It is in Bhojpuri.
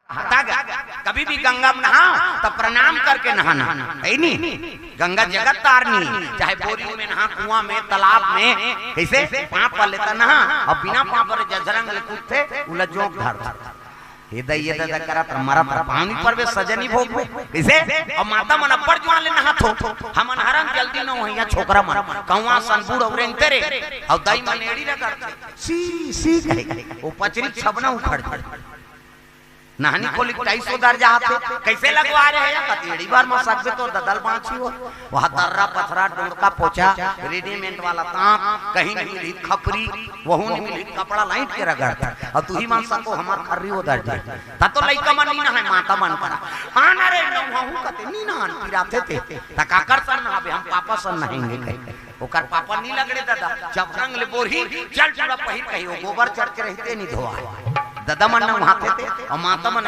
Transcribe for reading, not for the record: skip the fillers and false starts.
कभी भी गंगा में नहा तो प्रणाम करके नहाना है नहीं। गंगा जगत तारनी, चाहे बोरी में नहा, कुआं में, तालाब में, कैसे पाप पर लेता नहा और बिना पाप पर जजरंग कूदते उलझों धर ये दादा करा पर मारा पानी पर वे सजनी भोग कैसे और माता मन अब्बड़ जुआ ले नहा थो हम अनहरन जल्दी न होइया छोकरा मन कौवा सनबूड़ और तेरे और दाई मन एड़ी न करते सी वो पचरी छबना उखड़ नहानी खोली 250 दर्जा हाथे कैसे लगवा रहे हैं कतेड़ी बार में सकते तो ददल बांची हो वहां दर्रा पथरा डोरका पोछा रेडीमेड वाला तांप कहीं नहीं मिली खपरी वहू नहीं मिली कपड़ा लाइट के रगड़ता और तू ही मान सको हमार खर्री हो दर्जा ता तो लइका मन नी ना है माता मन करा आना रे नहू कते नी ना पिराते थे तकाकर सन ना हम पापा सन नहाएंगे कहीं ओकर पापा नी लगड़े दादा जब रंग ले बोरी चल चला पहिर कहियो गोबर चढ़ के रहते नहीं धोआ दादा मन वहां थे और माता मन